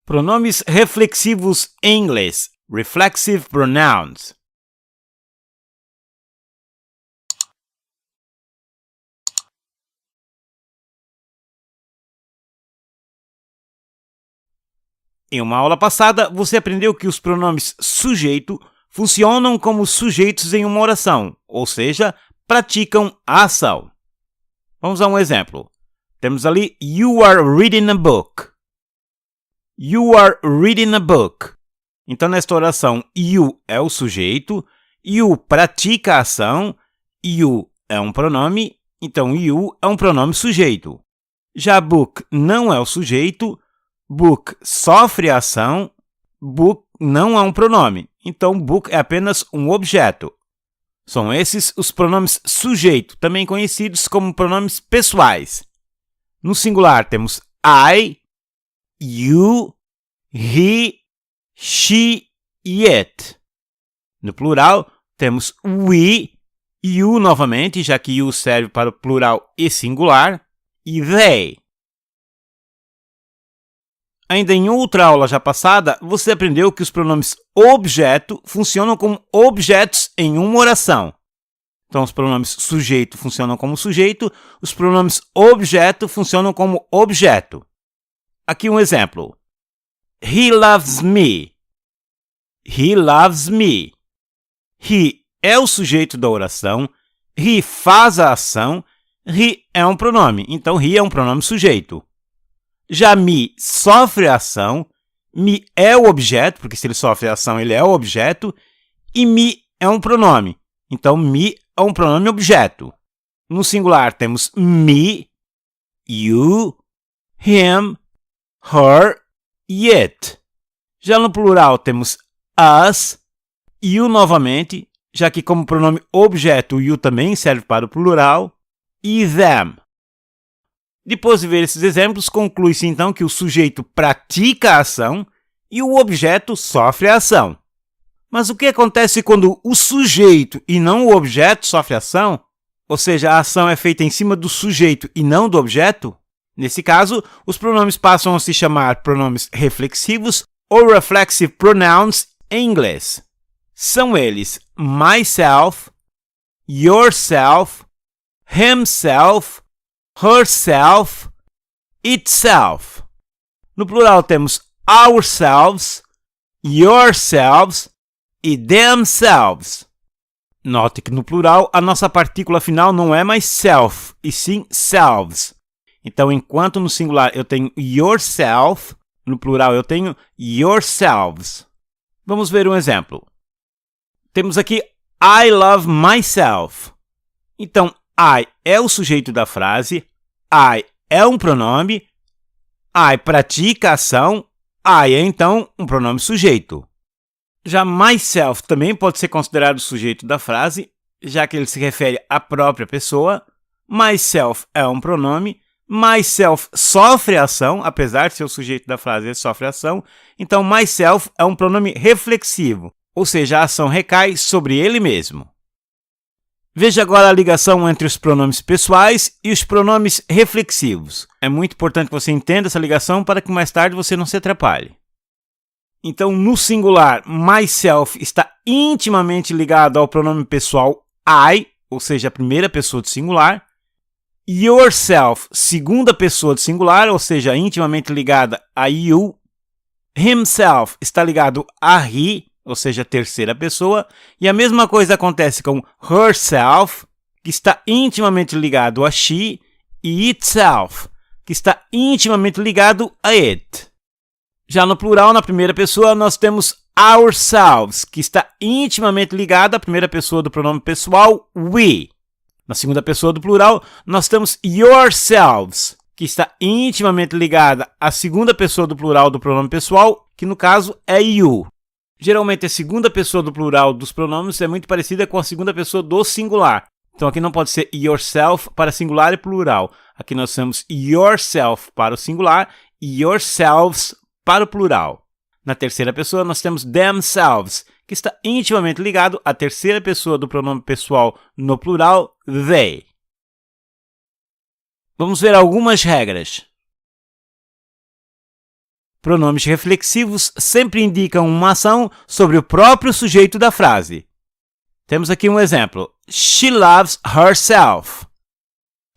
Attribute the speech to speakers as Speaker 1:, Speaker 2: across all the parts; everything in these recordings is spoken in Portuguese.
Speaker 1: Pronomes reflexivos em inglês, reflexive pronouns. Em uma aula passada, você aprendeu que os pronomes sujeito funcionam como sujeitos em uma oração, ou seja, praticam a ação. Vamos a um exemplo. Temos ali, you are reading a book. You are reading a book. Então, nesta oração, you é o sujeito, you pratica a ação, you é um pronome, então you é um pronome sujeito. Já book não é o sujeito, book sofre a ação, book não é um pronome, então book é apenas um objeto. São esses os pronomes sujeito, também conhecidos como pronomes pessoais. No singular temos I, you, he, she e it. No plural temos we, you novamente, já que you serve para o plural e singular, e they. Ainda em outra aula já passada, você aprendeu que os pronomes objeto funcionam como objetos em uma oração. Então, os pronomes sujeito funcionam como sujeito, os pronomes objeto funcionam como objeto. Aqui um exemplo. He loves me. He loves me. He é o sujeito da oração, he faz a ação, he é um pronome, então he é um pronome sujeito. Já me sofre a ação, me é o objeto, porque se ele sofre a ação, ele é o objeto, e me é um pronome, então me é um pronome objeto. No singular temos me, you, him, her e it. Já no plural temos us, you novamente, já que como pronome objeto o you também serve para o plural, e them. Depois de ver esses exemplos, conclui-se então que o sujeito pratica a ação e o objeto sofre a ação. Mas o que acontece quando o sujeito e não o objeto sofre a ação? Ou seja, a ação é feita em cima do sujeito e não do objeto? Nesse caso, os pronomes passam a se chamar pronomes reflexivos ou reflexive pronouns em inglês. São eles myself, yourself, himself, herself, itself. No plural temos ourselves, yourselves e themselves. Note que no plural a nossa partícula final não é mais self, e sim selves. Então, enquanto no singular eu tenho yourself, no plural eu tenho yourselves. Vamos ver um exemplo. Temos aqui I love myself. Então, I é o sujeito da frase, I é um pronome, I pratica a ação, I é então um pronome sujeito. Já myself também pode ser considerado o sujeito da frase, já que ele se refere à própria pessoa. Myself é um pronome, myself sofre a ação, apesar de ser o sujeito da frase, ele sofre a ação. Então, myself é um pronome reflexivo, ou seja, a ação recai sobre ele mesmo. Veja agora a ligação entre os pronomes pessoais e os pronomes reflexivos. É muito importante que você entenda essa ligação para que mais tarde você não se atrapalhe. Então, no singular, myself está intimamente ligado ao pronome pessoal I, ou seja, a primeira pessoa do singular. Yourself, segunda pessoa do singular, ou seja, intimamente ligada a you. Himself está ligado a he, ou seja, terceira pessoa, e a mesma coisa acontece com herself, que está intimamente ligado a she, e itself, que está intimamente ligado a it. Já no plural, na primeira pessoa, nós temos ourselves, que está intimamente ligado à primeira pessoa do pronome pessoal we. Na segunda pessoa do plural, nós temos yourselves, que está intimamente ligada à segunda pessoa do plural do pronome pessoal, que no caso é you. Geralmente, a segunda pessoa do plural dos pronomes é muito parecida com a segunda pessoa do singular. Então, aqui não pode ser yourself para singular e plural. Aqui nós temos yourself para o singular e yourselves para o plural. Na terceira pessoa, nós temos themselves, que está intimamente ligado à terceira pessoa do pronome pessoal no plural, they. Vamos ver algumas regras. Pronomes reflexivos sempre indicam uma ação sobre o próprio sujeito da frase. Temos aqui um exemplo. She loves herself.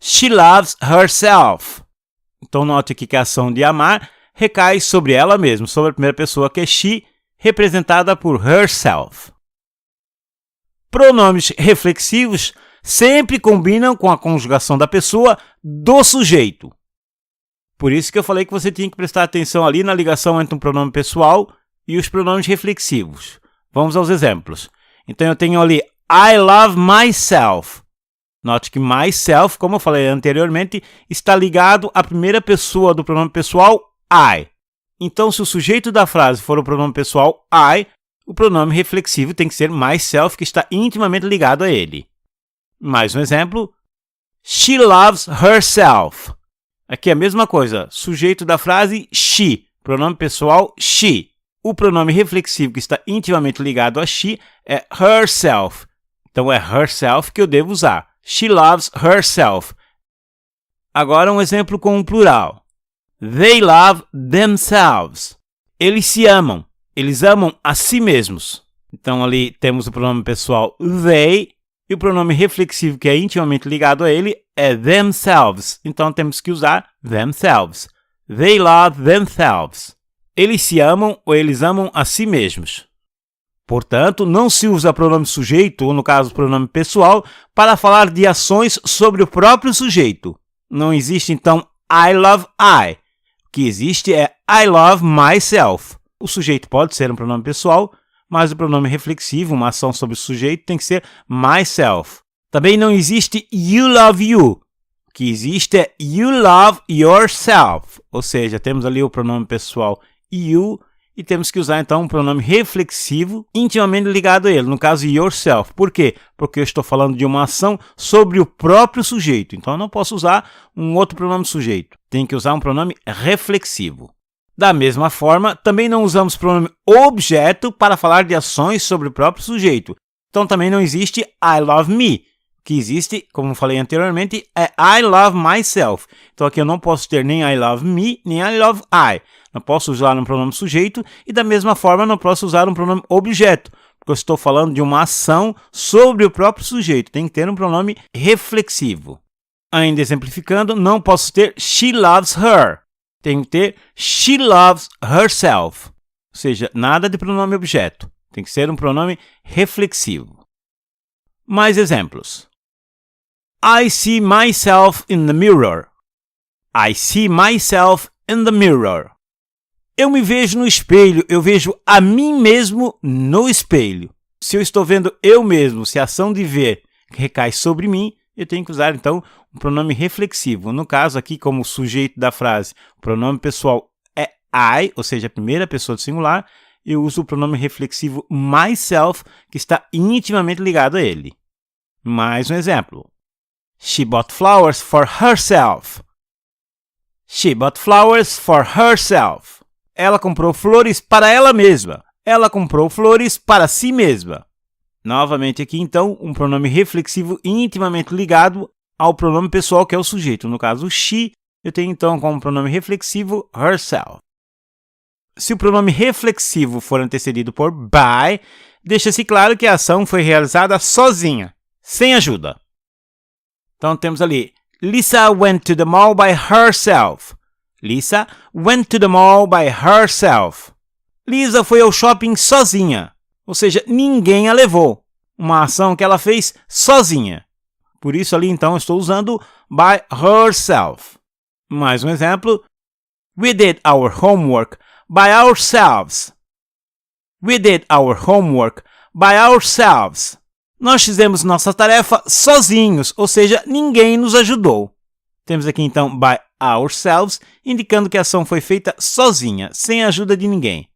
Speaker 1: She loves herself. Então, note aqui que a ação de amar recai sobre ela mesma, sobre a primeira pessoa, que é she, representada por herself. Pronomes reflexivos sempre combinam com a conjugação da pessoa do sujeito. Por isso que eu falei que você tinha que prestar atenção ali na ligação entre um pronome pessoal e os pronomes reflexivos. Vamos aos exemplos. Então, eu tenho ali I love myself. Note que myself, como eu falei anteriormente, está ligado à primeira pessoa do pronome pessoal I. Então, se o sujeito da frase for o pronome pessoal I, o pronome reflexivo tem que ser myself, que está intimamente ligado a ele. Mais um exemplo. She loves herself. Aqui é a mesma coisa. Sujeito da frase she. Pronome pessoal she. O pronome reflexivo que está intimamente ligado a she é herself. Então, é herself que eu devo usar. She loves herself. Agora, um exemplo com um plural. They love themselves. Eles se amam. Eles amam a si mesmos. Então, ali temos o pronome pessoal they e o pronome reflexivo que é intimamente ligado a ele é themselves. Então, temos que usar themselves. They love themselves. Eles se amam ou eles amam a si mesmos. Portanto, não se usa pronome sujeito, ou no caso, pronome pessoal, para falar de ações sobre o próprio sujeito. Não existe, então, I love I. O que existe é I love myself. O sujeito pode ser um pronome pessoal, mas o pronome reflexivo, uma ação sobre o sujeito, tem que ser myself. Também não existe you love you. O que existe é you love yourself. Ou seja, temos ali o pronome pessoal you, e temos que usar, então, um pronome reflexivo intimamente ligado a ele, no caso, yourself. Por quê? Porque eu estou falando de uma ação sobre o próprio sujeito. Então, eu não posso usar um outro pronome sujeito. Tem que usar um pronome reflexivo. Da mesma forma, também não usamos pronome objeto para falar de ações sobre o próprio sujeito. Então, também não existe I love me. O que existe, como falei anteriormente, é I love myself. Então, aqui eu não posso ter nem I love me, nem I love I. Não posso usar um pronome sujeito e, da mesma forma, não posso usar um pronome objeto, porque eu estou falando de uma ação sobre o próprio sujeito. Tem que ter um pronome reflexivo. Ainda exemplificando, não posso ter she loves her. Tem que ter she loves herself. Ou seja, nada de pronome objeto. Tem que ser um pronome reflexivo. Mais exemplos. I see myself in the mirror. I see myself in the mirror. Eu me vejo no espelho, eu vejo a mim mesmo no espelho. Se eu estou vendo eu mesmo, se a ação de ver recai sobre mim, eu tenho que usar, então, um pronome reflexivo. No caso aqui, como sujeito da frase, o pronome pessoal é I, ou seja, a primeira pessoa do singular, eu uso o pronome reflexivo myself, que está intimamente ligado a ele. Mais um exemplo. She bought flowers for herself. She bought flowers for herself. Ela comprou flores para ela mesma. Ela comprou flores para si mesma. Novamente aqui, então, um pronome reflexivo intimamente ligado ao pronome pessoal, que é o sujeito. No caso, she, eu tenho, então, como pronome reflexivo, herself. Se o pronome reflexivo for antecedido por by, deixa-se claro que a ação foi realizada sozinha, sem ajuda. Então, temos ali, Lisa went to the mall by herself. Lisa went to the mall by herself. Lisa foi ao shopping sozinha, ou seja, ninguém a levou. Uma ação que ela fez sozinha. Por isso ali, então, eu estou usando by herself. Mais um exemplo. We did our homework by ourselves. We did our homework by ourselves. Nós fizemos nossa tarefa sozinhos, ou seja, ninguém nos ajudou. Temos aqui, então, by ourselves, indicando que a ação foi feita sozinha, sem a ajuda de ninguém.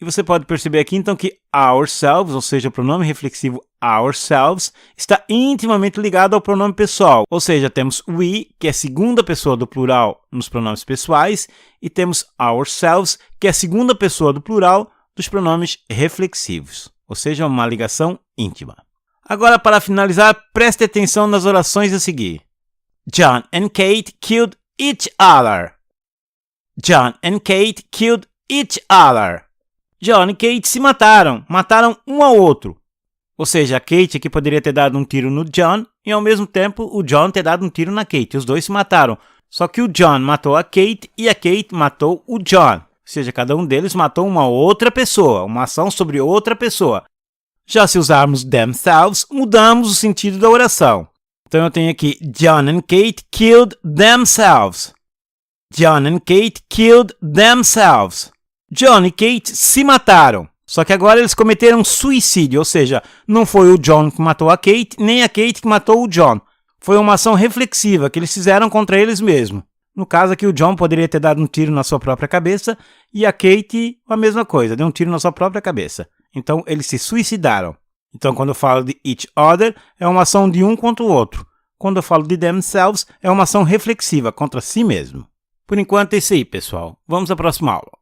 Speaker 1: E você pode perceber aqui, então, que ourselves, ou seja, o pronome reflexivo ourselves, está intimamente ligado ao pronome pessoal. Ou seja, temos we, que é a segunda pessoa do plural nos pronomes pessoais, e temos ourselves, que é a segunda pessoa do plural dos pronomes reflexivos. Ou seja, uma ligação íntima. Agora, para finalizar, preste atenção nas orações a seguir. John and Kate killed each other. John and Kate killed each other. John e Kate se mataram um ao outro. Ou seja, a Kate aqui poderia ter dado um tiro no John e, ao mesmo tempo, o John ter dado um tiro na Kate. Os dois se mataram. Só que o John matou a Kate e a Kate matou o John. Ou seja, cada um deles matou uma outra pessoa, uma ação sobre outra pessoa. Já se usarmos themselves, mudamos o sentido da oração. Então eu tenho aqui John and Kate killed themselves. John and Kate killed themselves. John e Kate se mataram. Só que agora eles cometeram suicídio, ou seja, não foi o John que matou a Kate, nem a Kate que matou o John. Foi uma ação reflexiva que eles fizeram contra eles mesmos. No caso aqui, o John poderia ter dado um tiro na sua própria cabeça e a Kate a mesma coisa, deu um tiro na sua própria cabeça. Então, eles se suicidaram. Então, quando eu falo de each other, é uma ação de um contra o outro. Quando eu falo de themselves, é uma ação reflexiva contra si mesmo. Por enquanto é isso aí, pessoal. Vamos à próxima aula.